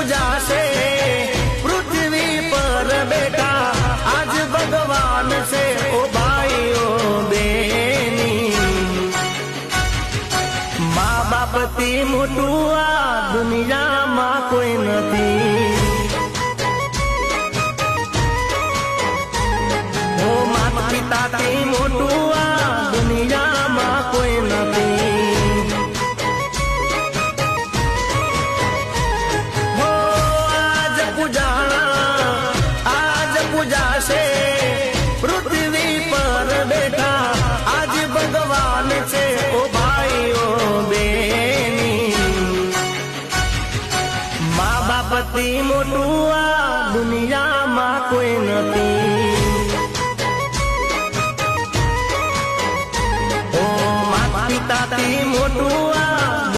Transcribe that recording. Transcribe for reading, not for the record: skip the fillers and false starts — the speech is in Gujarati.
પૂજાશે પૃથ્વી પર બેઠા આજ ભગવાન છે ઓ ભાઈઓ બેની મા બાપથી મોટું આ દુનિયામાં કોઈ નથી ઓ માતા પિતાથી મોટું આ દુનિયામાં કોઈ નથી પૂજાશે પૃથ્વી પર બેઠા આજ ભગવાન છે ઓ ભાઈઓ બેની મા બાપથી મોટું આ દુનિયામાં કોઈ નથી